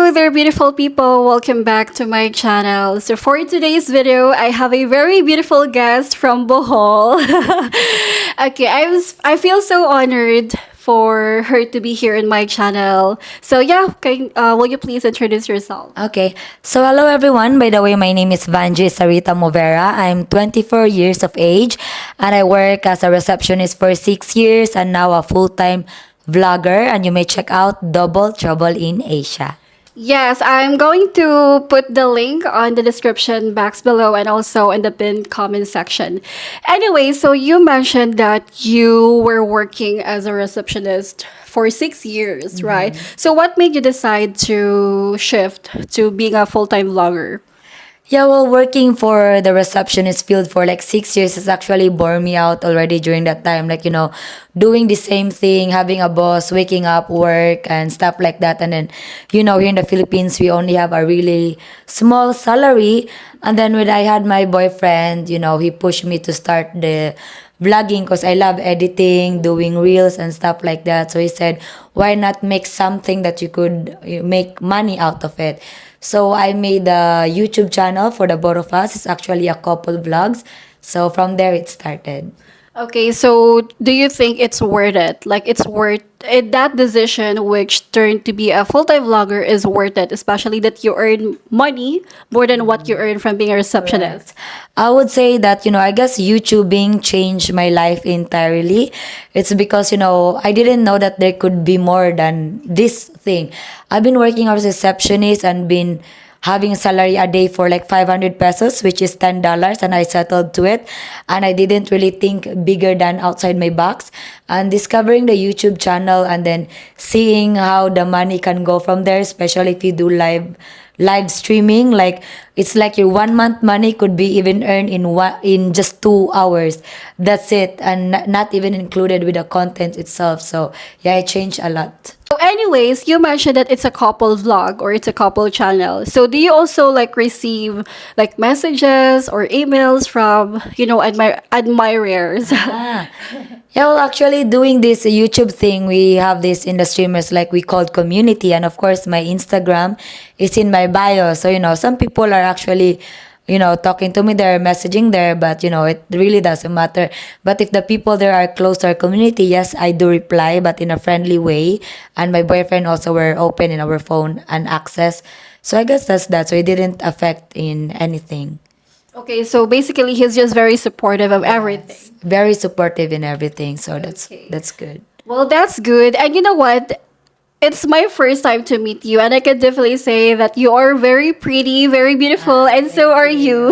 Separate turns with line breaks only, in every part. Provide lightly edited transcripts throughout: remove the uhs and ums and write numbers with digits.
Hello there, beautiful people. Welcome back to my channel. So for today's video, I have a very beautiful guest from Bohol. Okay, I feel so honored for her to be here in my channel. So yeah, will you please introduce yourself?
Okay. So hello everyone. By the way, my name is Vanji Sarita Movera. I'm 24 years of age and I work as a receptionist for 6 years and now a full-time vlogger, and you may check out Double Trouble in Asia.
Yes, I'm going to put the link on the description box below and also in the pinned comment section. Anyway, so you mentioned that you were working as a receptionist for 6 years, right? So what made you decide to shift to being a full-time vlogger?
Yeah, well, working for the receptionist field for like 6 years has actually bore me out already during that time. Like, doing the same thing, having a boss, waking up, work, and stuff like that. And then, here in the Philippines, we only have a really small salary. And then when I had my boyfriend, he pushed me to start the vlogging because I love editing, doing reels and stuff like that. So he said, why not make something that you could make money out of it? So I made a YouTube channel for the both of us. It's actually a couple vlogs. So from there it started.
Okay, so do you think it's worth it? Like it's worth it, that decision which turned to be a full-time vlogger is worth it, especially that you earn money more than what you earn from being a receptionist.
I would say that, I guess YouTubing changed my life entirely. It's because, I didn't know that there could be more than this thing. I've been working as a receptionist and been having a salary a day for like 500 pesos, which is $10, and I settled to it. And I didn't really think bigger than outside my box. And discovering the YouTube channel and then seeing how the money can go from there, especially if you do live streaming, like it's like your 1 month money could be even earned in just 2 hours. That's it, and not even included with the content itself. So yeah, it changed a lot.
So anyways, you mentioned that it's a couple vlog or it's a couple channel. So do you also like receive like messages or emails from, admirers?
Ah. Yeah, well, actually, doing this YouTube thing, we have this in the streamers, like we called community. And of course, my Instagram is in my bio. So, some people are actually, talking to me there, messaging there, but, it really doesn't matter. But if the people there are close to our community, yes, I do reply, but in a friendly way. And my boyfriend also were open in our phone and access. So I guess that's that. So it didn't affect in anything.
Okay, so basically he's just very supportive of everything.
Very supportive in everything. So
Okay.
that's good.
Well, that's good. And you know what? It's my first time to meet you, and I can definitely say that you are very pretty, very beautiful, and so are you.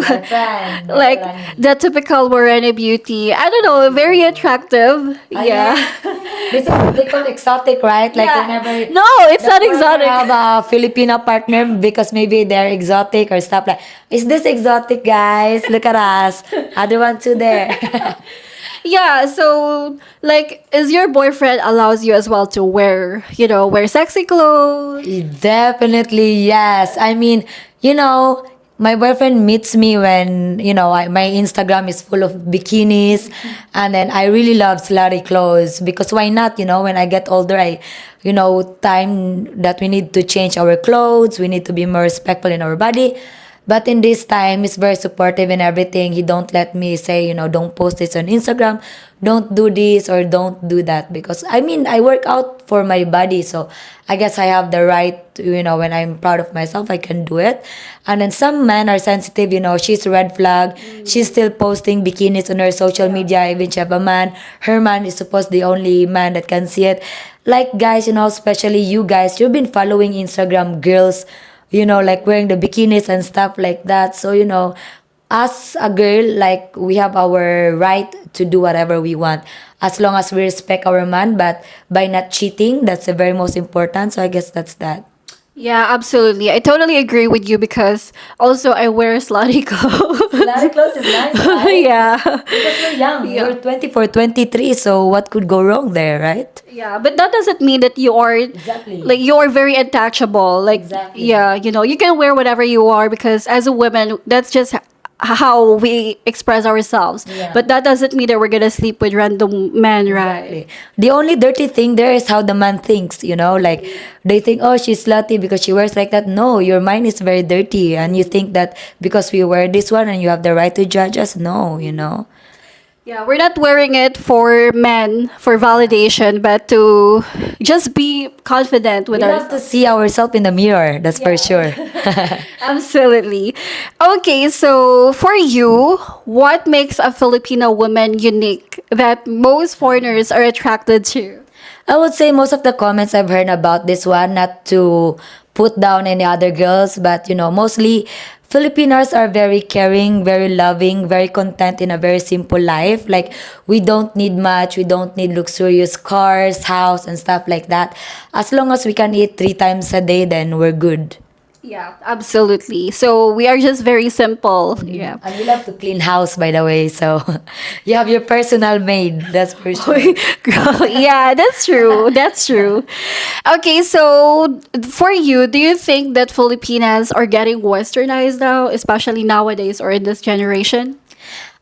Like the typical Morena beauty. I don't know, very attractive. Yeah.
This is they call exotic, right? Like
Yeah.
whenever
No, it's not exotic.
have a Filipino partner because maybe they're exotic or stuff like. Is this exotic, guys? Look at us. Other one too there.
Yeah, so like, is your boyfriend allows you as well to wear sexy clothes?
Definitely yes. I mean, my boyfriend meets me when my Instagram is full of bikinis, and then I really love slutty clothes because why not? When I get older, time that we need to change our clothes, we need to be more respectful in our body. But in this time, he's very supportive in everything. He don't let me say, don't post this on Instagram, don't do this or don't do that. Because, I work out for my body. So, I guess I have the right, when I'm proud of myself, I can do it. And then some men are sensitive, she's a red flag. She's still posting bikinis on her social media. Even she have a man. Her man is supposed the only man that can see it. Like, guys, especially you guys, you've been following Instagram girls, like wearing the bikinis and stuff like that. So, as a girl, like we have our right to do whatever we want as long as we respect our man, but by not cheating, that's the very most important. So I guess that's that.
Yeah, absolutely. I totally agree with you because also I wear slutty clothes.
Slutty clothes is nice, right?
Yeah.
Because we're young.
Yeah.
We're 24, 23, so what could go wrong there, right?
Yeah, but that doesn't mean that you are
Exactly.
like you are very untouchable. Like
Exactly.
yeah, you can wear whatever you are because as a woman, that's just how we express ourselves.
Yeah.
But that doesn't mean that we're gonna sleep with random men, right?
The only dirty thing there is how the man thinks, like they think, oh, she's slutty because she wears like that. No, your mind is very dirty, and you think that because we wear this one and you have the right to judge us. No.
Yeah, we're not wearing it for men for validation, but to just be confident
We
with
love to
ourselves.
see ourselves in the mirror, that's for sure.
Absolutely. Okay, so for you, what makes a Filipino woman unique that most foreigners are attracted to?
I would say most of the comments I've heard about this one, not to put down any other girls, but mostly Filipinos are very caring, very loving, very content in a very simple life. Like, we don't need much, we don't need luxurious cars, house, and stuff like that. As long as we can eat 3 times a day, then we're good.
Yeah, absolutely. So we are just very simple. Yeah.
And we love to clean house, by the way. So you have your personal maid, that's for sure.
Girl, yeah, that's true. That's true. Okay, so for you, do you think that Filipinas are getting westernized now, especially nowadays or in this generation?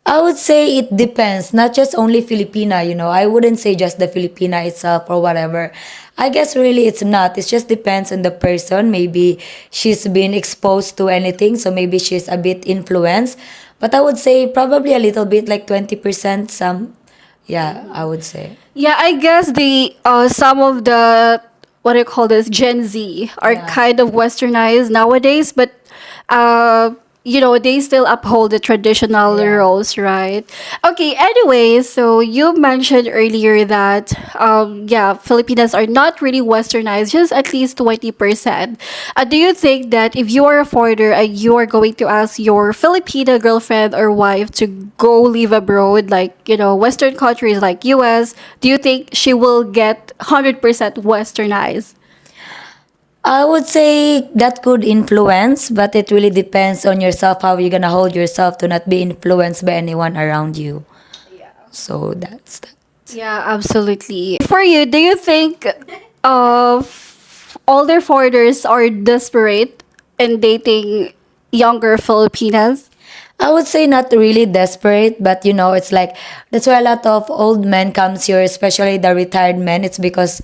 I would say it depends, not just only Filipina, I wouldn't say just the Filipina itself or whatever. I guess really it's not. It just depends on the person. Maybe she's been exposed to anything, so maybe she's a bit influenced. But I would say probably a little bit, like 20%, some. Yeah, I would say.
Yeah, I guess the some of the what do you call this Gen Z are
Yeah.
kind of westernized nowadays, but they still uphold the traditional
Yeah.
roles, right? Okay. Anyway, so you mentioned earlier that Filipinas are not really westernized, just at least 20%. Do you think that if you are a foreigner and you are going to ask your Filipina girlfriend or wife to go live abroad, like Western countries like US, do you think she will get 100% westernized?
I would say that could influence, but it really depends on yourself, how you're gonna hold yourself to not be influenced by anyone around you. So that's that.
Yeah, absolutely. For you, do you think older foreigners are desperate in dating younger Filipinas?
I would say not really desperate, but it's like that's why a lot of old men comes here, especially the retired men. It's because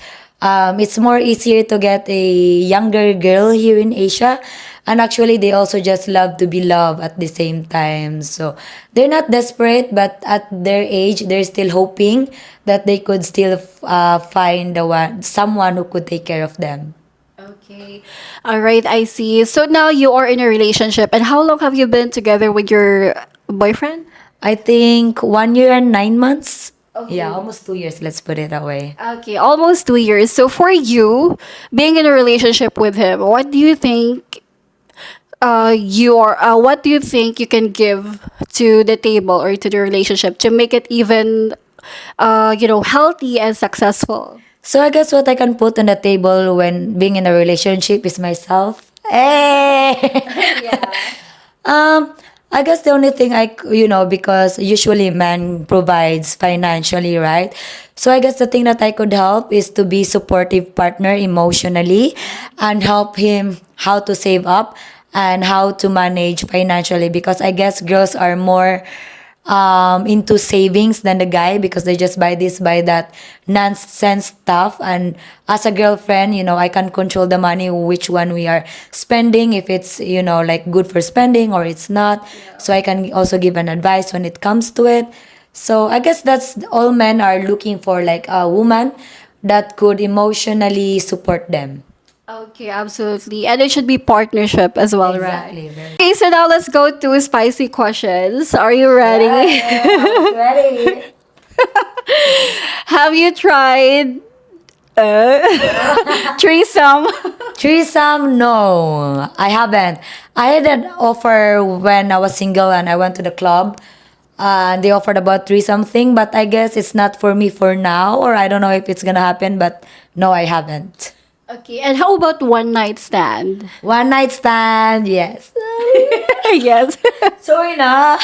it's more easier to get a younger girl here in Asia, and actually they also just love to be loved at the same time. So they're not desperate, but at their age, they're still hoping that they could still find someone who could take care of them.
Okay. All right, I see. So now you are in a relationship, and how long have you been together with your boyfriend?
I think 1 year and 9 months. Yeah, almost 2 years. Let's put it that way.
Okay, almost 2 years. So for you, being in a relationship with him, what do you think what do you think you can give to the table or to the relationship to make it even healthy and successful?
So I guess what I can put on the table when being in a relationship is myself. Hey! I guess the only thing because usually man provides financially, right? So I guess the thing that I could help is to be supportive partner emotionally and help him how to save up and how to manage financially, because I guess girls are more into savings than the guy, because they just buy this, buy that nonsense stuff. And as a girlfriend, I can control the money, which one we are spending, if it's, like good for spending or it's not. So I can also give an advice when it comes to it. So I guess that's all men are looking for, like a woman that could emotionally support them.
Okay, absolutely. And it should be partnership as well,
Exactly.
right?
Very
Okay, so now let's go to spicy questions. Are you ready?
ready.
Have you tried threesome?
Threesome? No, I haven't. I had an offer when I was single and I went to the club. They offered about threesome thing, but I guess it's not for me for now, or I don't know if it's gonna happen. But no, I haven't.
Okay, and how about one night stand?
One night stand, yes.
Yes.
Sorry na.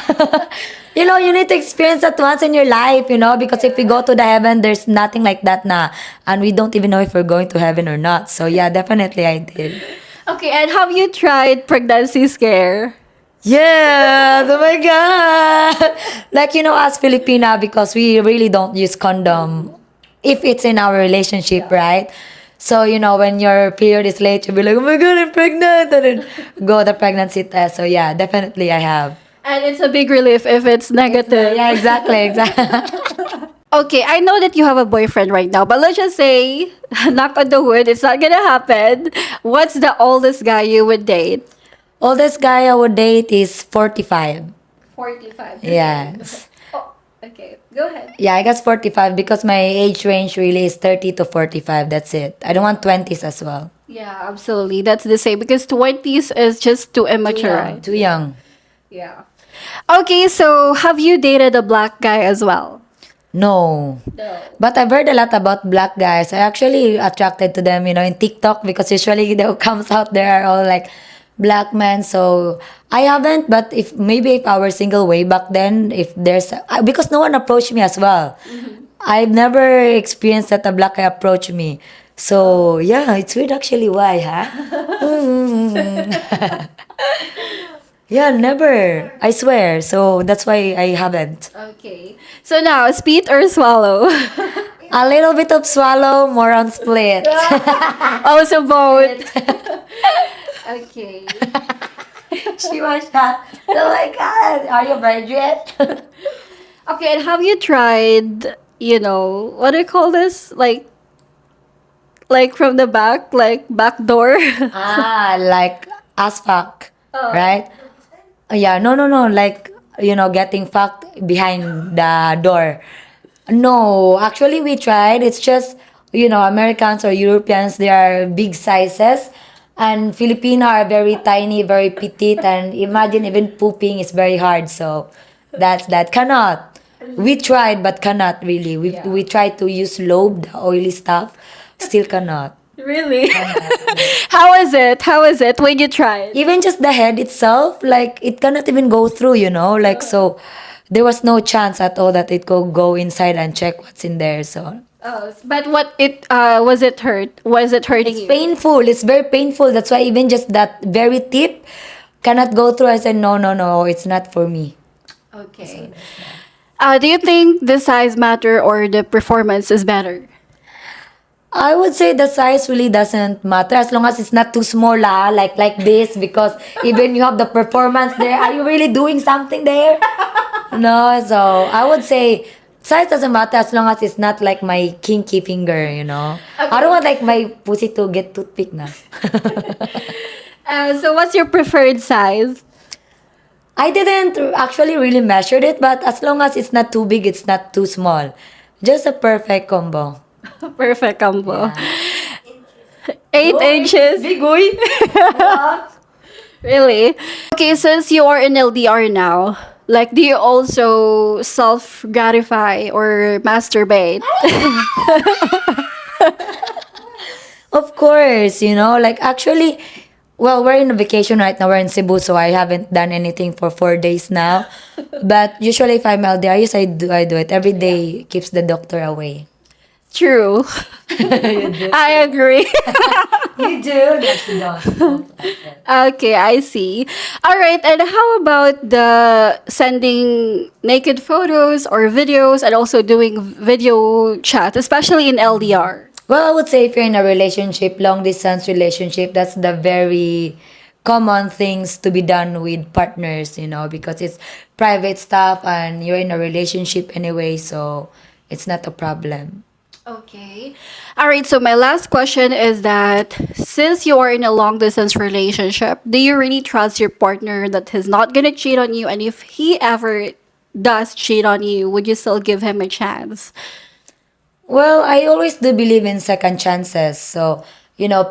You need to experience that once in your life, because if we go to the heaven, there's nothing like that na. And we don't even know if we're going to heaven or not. So yeah, definitely I did.
Okay, and have you tried pregnancy scare?
Yes, oh my God. Like, as Filipina, because we really don't use condom if it's in our relationship, right? So, when your period is late, you'll be like, oh my God, I'm pregnant. And then go the pregnancy test. So, yeah, definitely I have.
And it's a big relief if it's negative.
Yeah, exactly, exactly.
Okay, I know that you have a boyfriend right now, but let's just say, knock on the wood, it's not gonna happen. What's the oldest guy you would date?
Oldest guy I would date is 45.
45.
Yes.
Oh, okay. Go ahead.
Yeah, I guess 45 because my age range really is 30 to 45. That's it. I don't want 20s as well.
Yeah, absolutely. That's the same because 20s is just too immature, right?
Too young.
Yeah. Okay, so have you dated a black guy as well?
No.
No.
But I've heard a lot about black guys. I actually attracted to them, in TikTok because usually the comes out there are all like black men. So I haven't, but if I were single way back then, if there's because no one approached me as well. I've never experienced that a black guy approached me. So yeah, it's weird actually. Why, huh? Yeah, never. I swear. So that's why I haven't.
Okay. So now, spit or swallow?
A little bit of swallow, more on split.
Also both. Okay.
She was shocked. Oh my God. Are you virgin?
Okay, and have you tried, what do you call this? Like from the back, like back door?
Like asphalt,
Oh.
right? Yeah, no. Like, getting fucked behind the door. No, actually, we tried. It's just, Americans or Europeans, they are big sizes. And Filipino are very tiny, very petite. And imagine even pooping is very hard. So that's that. Cannot. We tried, but cannot really. We tried to use lobe, the oily stuff. Still cannot.
Really? How is it? How is it when you tried?
Even just the head itself, like it cannot even go through, like so there was no chance at all that it could go inside and check what's in there. So
Oh, but what it was it hurt? Was it hurting
it's
you?
painful. It's very painful. That's why even just that very tip cannot go through. I said no, it's not for me.
Okay. Do you think the size matter or the performance is better?
I would say the size really doesn't matter as long as it's not too small, like this, because even you have the performance there. Are you really doing something there? No, so I would say size doesn't matter as long as it's not like my kinky finger. I don't want like my pussy to get toothpick na.
So what's your preferred size?
I didn't actually really measured it, but as long as it's not too big, it's not too small. Just a perfect combo.
Perfect combo. 8 inches.
Big boy.
Really? Okay, since you are in LDR now, like, do you also self gratify or masturbate?
Of course, like actually, well, we're in a vacation right now. We're in Cebu, so I haven't done anything for 4 days now. But usually, if I'm LDR, yes, I do it. Every day keeps the doctor away.
True. I agree.
You do? Yes, you don't.
Okay, I see. All right, and how about the sending naked photos or videos and also doing video chat, especially in LDR?
Well, I would say if you're in a relationship, long distance relationship, that's the very common things to be done with partners, because it's private stuff and you're in a relationship anyway, so it's not a problem.
Okay. All right, so my last question is that since you are in a long distance relationship, do you really trust your partner that he's not going to cheat on you? And if he ever does cheat on you, would you still give him a chance?
Well, I always do believe in second chances. So,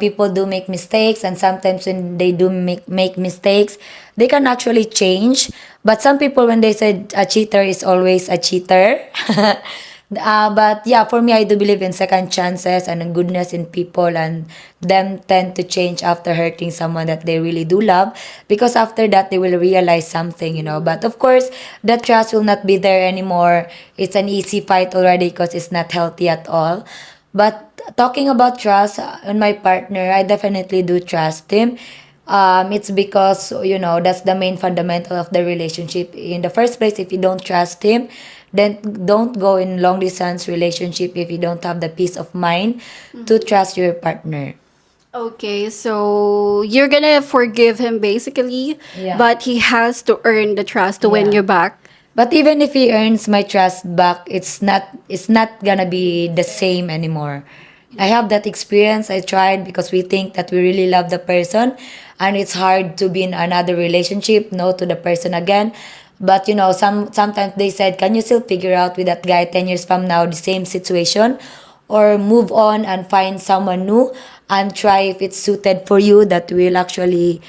people do make mistakes, and sometimes when they do make mistakes, they can actually change. But some people, when they say a cheater is always a cheater. But yeah, for me, I do believe in second chances and in goodness in people, and them tend to change after hurting someone that they really do love, because after that they will realize something. But of course, that trust will not be there anymore. It's an easy fight already because it's not healthy at all. But talking about trust on my partner, I definitely do trust him. It's because, that's the main fundamental of the relationship. In the first place, if you don't trust him, then don't go in long distance relationship if you don't have the peace of mind to trust your partner.
Okay, so you're gonna forgive him basically,
Yeah.
but he has to earn the trust to win
Yeah.
you back.
But even if he earns my trust back, it's not gonna be the same anymore. I have that experience. I tried because we think that we really love the person, and it's hard to be in another relationship, no to the person again. But sometimes they said, can you still figure out with that guy 10 years from now the same situation, or move on and find someone new and try if it's suited for you that will actually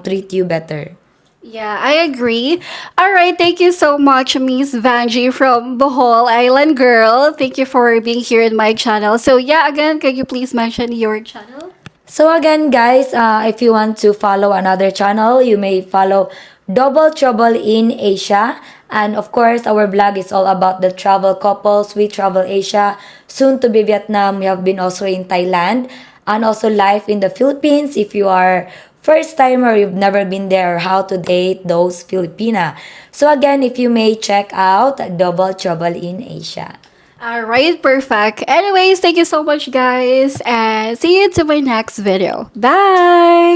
treat you better.
Yeah, I agree. All right, thank you so much, Miss Vanji from Bohol Island Girl. Thank you for being here in my channel. So yeah, again, can you please mention your channel?
So again, guys, if you want to follow another channel, you may follow Double Trouble in Asia. And of course, our blog is all about the travel couples. We travel Asia, soon to be Vietnam. We have been also in Thailand, and also life in the Philippines. If you are first timer, you've never been there, or how to date those Filipina. So again, if you may check out Double Trouble in Asia.
All right, perfect. Anyways, thank you so much, guys, and see you to my next video. Bye.